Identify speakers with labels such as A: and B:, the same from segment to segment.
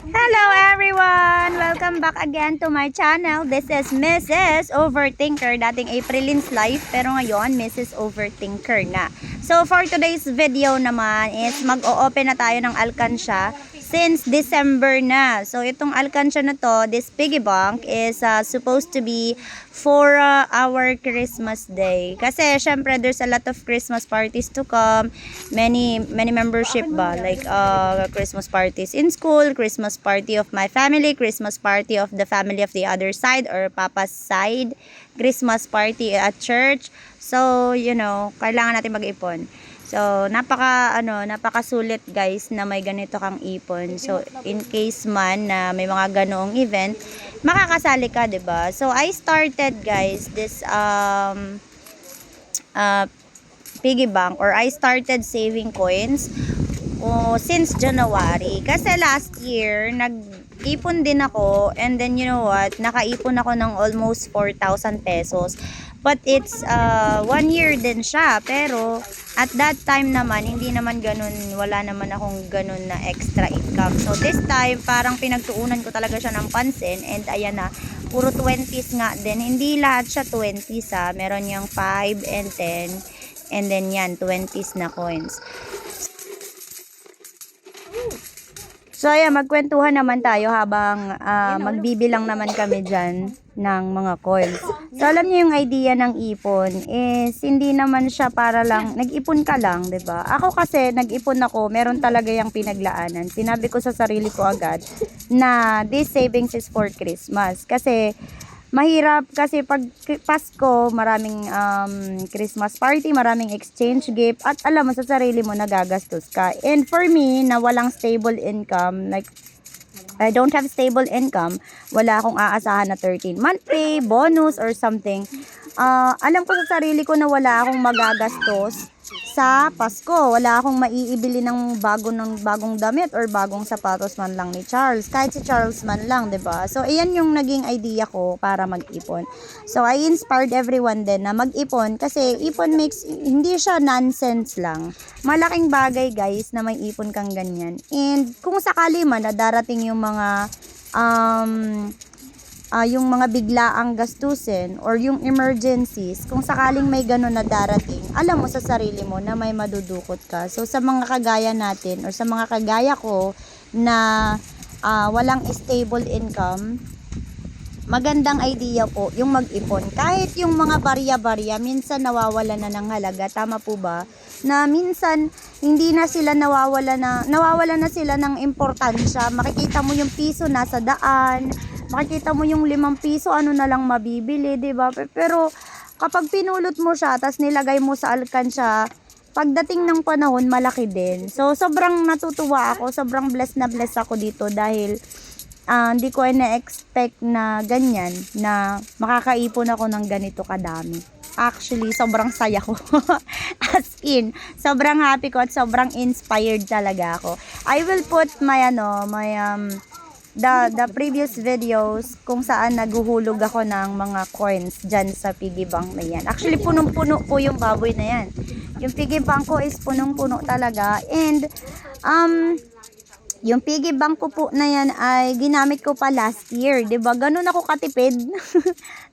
A: Hello everyone! Welcome back again to my channel. This is Mrs. Overthinker. Dating April's life, pero ngayon Mrs. Overthinker na. So for today's video naman is mag-o-open na tayo ng alkansya since December na. So itong alkansya na to, this piggy bank is supposed to be for our Christmas day. Kasi syempre there's a lot of Christmas parties to come. Many membership ba? Like Christmas parties in school, Christmas party of my family, Christmas party of the family of the other side or papa's side, Christmas party at church. So, you know, kailangan natin mag-ipon. So, napakasulit guys na may ganito kang ipon. So, in case man na may mga ganoong event, makakasali ka, 'di ba? So, I started guys this piggy bank, or I started saving coins since January. Kasi last year, nag-ipon din ako, and then you know what, nakaipon ako ng almost 4,000 pesos. But it's 1 year din siya. Pero at that time naman, hindi naman ganun, wala naman akong ganun na extra income. So this time, parang pinagtuunan ko talaga siya ng pansin, and ayan na, puro 20s nga din. Hindi lahat siya 20s ha. Meron yung 5 and 10, and then yan, 20s na coins. So ayan, magkwentuhan naman tayo habang magbibilang naman kami dyan ng mga coins. So alam niyo yung idea ng ipon is hindi naman siya para lang nag-ipon ka lang, 'di ba? Ako kasi nag-ipon ako, meron talaga yung pinaglaanan. Sinabi ko sa sarili ko agad na this savings is for Christmas kasi mahirap kasi pag Pasko, maraming Christmas party, maraming exchange gift, at alam mo sa sarili mo nagagastos ka. And for me, na walang stable income, like I don't have stable income, wala akong aasahan na 13-month pay, bonus, or something. Alam ko sa sarili ko na wala akong magagastos sa Pasko. Wala akong maiibili ng bagong damit or bagong sapatos man lang ni Charles. Kahit si Charles man lang, 'di ba? So, iyan yung naging idea ko para mag-ipon. So, I inspired everyone din na mag-ipon kasi ipon makes, hindi siya nonsense lang. Malaking bagay, guys, na may ipon kang ganyan. And kung sakali man na darating yung mga biglaang gastusin or yung emergencies, kung sakaling may ganun na darating, alam mo sa sarili mo na may madudukot ka. So sa mga kagaya natin or sa mga kagaya ko na walang stable income, magandang idea po yung mag-ipon. Kahit yung mga barya-barya, minsan nawawala na ng halaga. Tama po ba? Na minsan hindi na sila nawawala na sila ng importansya. Makikita mo yung piso nasa daan, makikita mo yung 5 piso, ano na lang mabibili, 'di ba? Pero kapag pinulot mo siya, tas nilagay mo sa alkansya, pagdating ng panahon, malaki din. So, sobrang natutuwa ako, sobrang blessed na blessed ako dito dahil hindi ko na-expect na ganyan, na makakaipon ako ng ganito kadami. Actually, sobrang saya ko. As in, sobrang happy ko at sobrang inspired talaga ako. I will put the previous videos kung saan naguhulog ako ng mga coins dyan sa piggy bank na yan. Actually, punong-puno po yung baboy na yan. Yung piggy bank ko is punong-puno talaga. And, yung piggy bank ko po na yan ay ginamit ko pa last year. 'Di ba? Ganun ako katipid.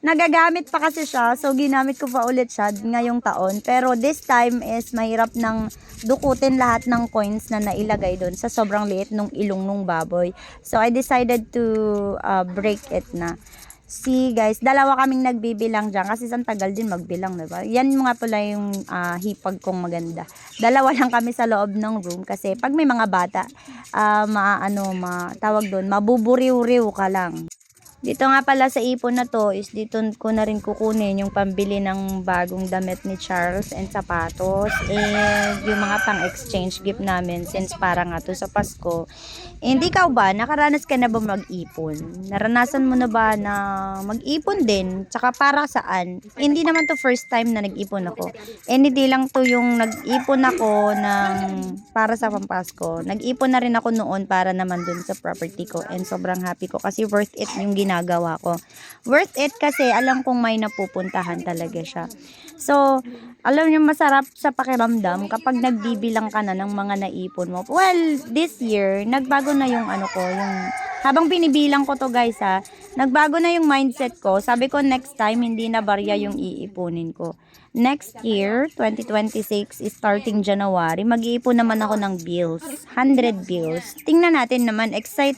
A: Nagagamit pa kasi siya. So, ginamit ko pa ulit siya ngayong taon. Pero this time is mahirap nang dukutin lahat ng coins na nailagay doon sa sobrang liit nung ilong nung baboy. So, I decided to break it na. See guys, dalawa kaming nagbibilang dyan kasi isang tagal din magbilang, diba? Yan mga pala yung hipag kong maganda. Dalawa lang kami sa loob ng room kasi pag may mga bata, tawag doon, mabuburiw-riw ka lang. Dito nga pala sa ipon na to is dito ko na rin kukunin yung pambili ng bagong damit ni Charles and sapatos and yung mga pang-exchange gift namin since para nga to sa Pasko. And ikaw ba, nakaranas ka na ba mag-ipon? Naranasan mo na ba na mag-ipon din? Tsaka para saan? Hindi naman to first time na nag-ipon ako. And hindi lang to yung nag-ipon ako para sa Pampasko. Nag-ipon na rin ako noon para naman dun sa property ko. And sobrang happy ko kasi worth it yung ginagawa ko. Worth it kasi alam kong may napupuntahan talaga siya. So, alam niyo masarap sa pakiramdam kapag nagbibilang ka na ng mga naipon mo. Well, this year, nagbago na yung yung habang binibilang ko to guys nagbago na yung mindset ko. Sabi ko next time hindi na barya yung iipunin ko. Next year, 2026, starting January, mag-iipon naman ako ng bills. 100 bills. Tingnan natin naman,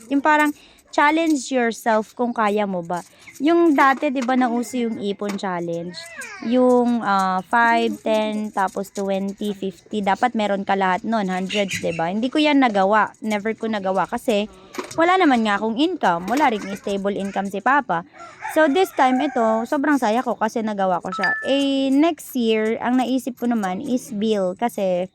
A: yung parang challenge yourself kung kaya mo ba. Yung dati, di ba, nauso yung ipon challenge. Yung 5, 10, tapos 20, 50. Dapat meron ka lahat nun, hundreds, di ba? Hindi ko yan nagawa. Never ko nagawa kasi wala naman nga akong income. Wala rin stable income si Papa. So, this time, ito, sobrang saya ko kasi nagawa ko siya. Next year, ang naisip ko naman is bill kasi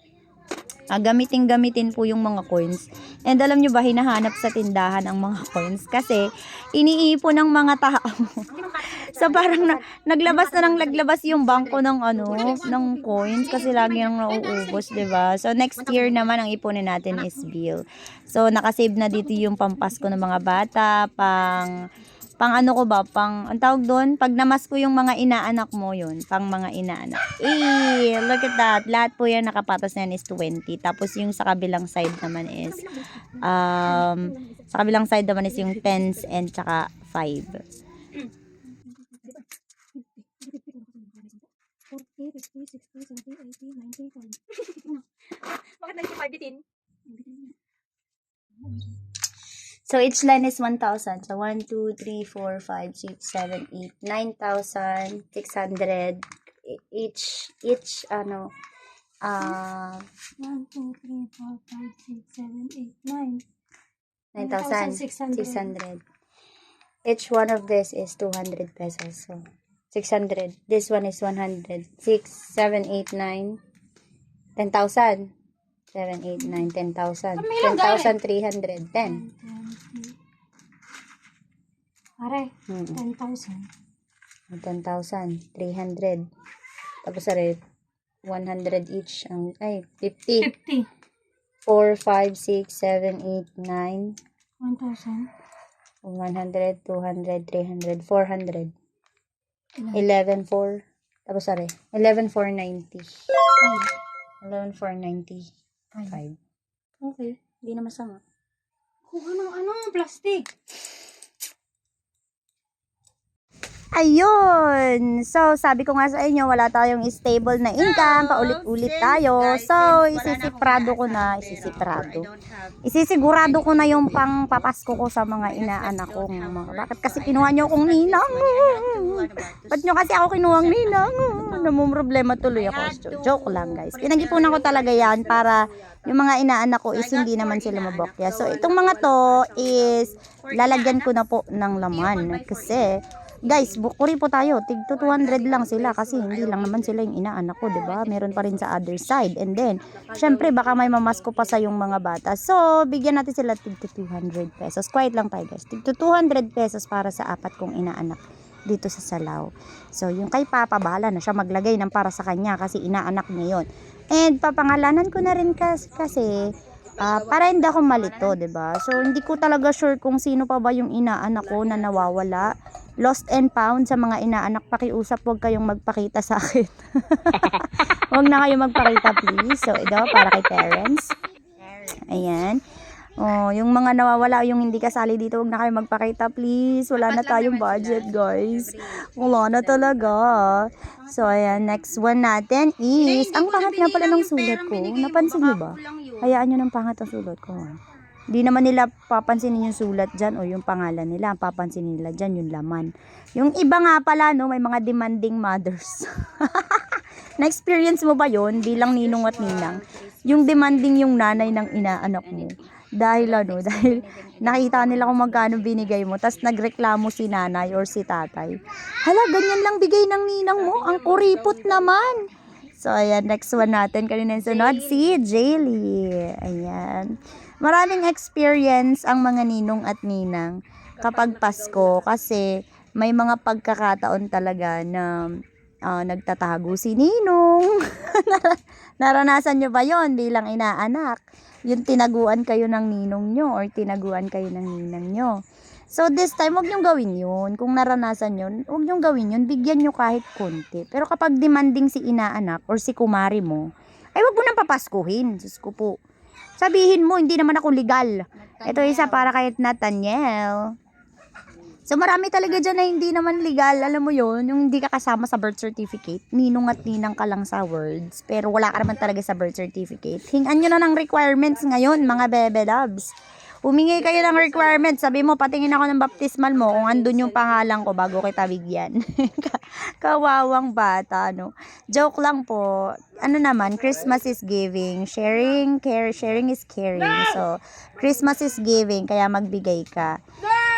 A: gamitin po yung mga coins. And alam nyo ba, hinahanap sa tindahan ang mga coins kasi iniipon ng mga tao. So parang naglabas yung bangko ng coins kasi lagi nang nauubos, 'di ba? So next year naman ang ipunin natin is bill. So nakasave na dito yung pampasko ng mga bata, ang tawag doon, pag namas ko yung mga inaanak mo yun, pang mga inaanak. Look at that. Lahat po yan nakapatas na yan is 20. Tapos yung sa kabilang side naman is, yung tens and tsaka 5.
B: Bakit 95 bitin?
A: So, each line is 1,000. So, 1, 2, 3, 4, 5, 6, 7, 8, 9,600. Each,
B: 1, 2, 3, 4, 5, 6, 7, 8, 9.
A: 9,600. Each one of this is 200 pesos. So, 600. This one is 100. 6, 7, 8, 9. 10,000. 7, 8, 9, 10,000. 10,300. 10.
B: Are, 10,000.
A: 10,300. Tapos 100 each. 50.
B: 50.
A: 4, 5, 6, 7, 8, 9.
B: 1,000.
A: 100, 200, 300, 400. 11, 4. Tapos 11,490. 11,490. 5. Okay. Hindi na masama.
B: Kuha ng plastic.
A: Ayun! So, sabi ko nga sa inyo, wala tayong stable na income, paulit-ulit tayo. So, isisigurado ko na yung pangpapasko ko sa mga inaanak ko. Bakit kasi kinuha nyo akong ninang? Ba't nyo kasi ako kinuhang ninang? Namumroblema tuloy ako. Joke lang, guys. Pinag-ipunan ko talaga yan para yung mga inaanak ko is hindi naman sila mabokya. So, itong mga to is lalagyan ko na po ng laman. Kasi, guys, bukuri po tayo. Tig 200 lang sila kasi hindi lang naman sila yung inaanak ko, 'di ba? Meron pa rin sa other side. And then, syempre baka may mamasko pa sa yung mga bata. So, bigyan natin sila tig 200 pesos. Quiet lang tayo, guys. Tig 200 pesos para sa 4 kong inaanak dito sa Salao. So, yung kay Papa, bahala na siya maglagay ng para sa kanya kasi inaanak niya yon. And papangalanan ko na rin kasi para hindi ako malito, 'di ba? So, hindi ko talaga sure kung sino pa ba yung inaanak ko na nawawala. Lost and found sa mga inaanak, pakiusap, huwag kayong magpakita sa akin. Huwag na kayong magpakita, please. So, ito, para kay parents. Ayan. Yung mga nawawala, yung hindi kasali dito, huwag na kayong magpakita, please. Wala na tayong budget, guys. Wala na talaga. So, ayan. Next one natin is, ang pangat nga pala ng sulat ko. Napansin nyo ba? Hayaan nyo ng pangat ang sulat ko. Di naman nila papansinin yung sulat dyan o yung pangalan nila. Ang papansinin nila dyan yung laman. Yung iba nga pala, may mga demanding mothers. Na-experience mo ba yon bilang ninong at ninang? Yung demanding yung nanay ng inaanak mo. Dahil nakita nila kung magkano binigay mo. Tapos nagreklamo si nanay or si tatay. Hala, ganyan lang bigay ng ninang mo. Ang kuripot naman. So, ayan. Next one natin. Kanina yung sunod, si Jaylee. Ayan. Maraming experience ang mga ninong at ninang kapag Pasko kasi may mga pagkakataon talaga na nagtatago si ninong. Naranasan nyo ba yon bilang inaanak? yung tinaguan kayo ng ninong nyo or tinaguan kayo ng ninang nyo. So this time, huwag nyong gawin yun. Kung naranasan yun, huwag nyong gawin yun. Bigyan nyo kahit konti. Pero kapag demanding si inaanak or si kumari mo, ay huwag mo nang papaskuhin. Diyos ko po. Sabihin mo, hindi naman ako legal. Ito isa para kay Nathaniel. So marami talaga dyan na hindi naman legal. Alam mo yon, yung hindi ka kasama sa birth certificate. Ninong at ninang ka lang sa words. Pero wala ka naman talaga sa birth certificate. Hingan nyo na ng requirements ngayon, mga bebe loves. Humingi kayo ng requirements. Sabi mo, patingin ako ng baptismal mo kung andun yung pangalan ko bago kita bigyan. Kawawang bata, no? Joke lang po. Ano naman, Christmas is giving. Sharing is caring. So, Christmas is giving, kaya magbigay ka.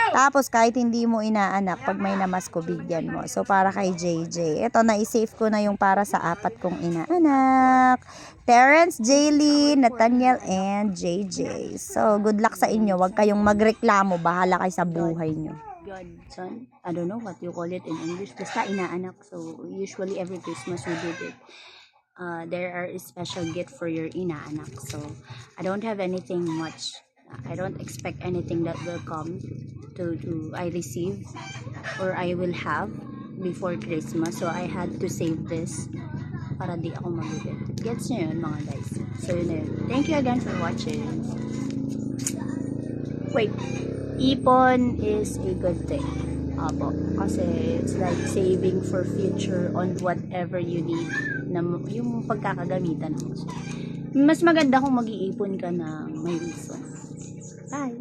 A: Tapos, kahit hindi mo inaanak, pag may namasko, bigyan mo. So, para kay JJ. Ito, na-save ko na yung para sa 4 kong inaanak. Terrence, Jaylene, Nathaniel, and JJ. So, good luck sa inyo. Huwag kayong magreklamo. Bahala kayo sa buhay nyo. Godson, I don't know what you call it in English. Basta inaanak. So, usually every Christmas we do it. There are a special gift for your inaanak. So, I don't have anything much. I don't expect anything that will come to I receive or I will have before Christmas. So, I had to save this para di ako magulit. Gets nyo yun, mga guys. So, yun na yun. Thank you again for watching. Wait. Ipon is a good thing. Apo. Kasi it's like saving for future on whatever you need na yung pagkakagamitan mo. So, mas maganda kung mag-iipon ka na may reason. Bye!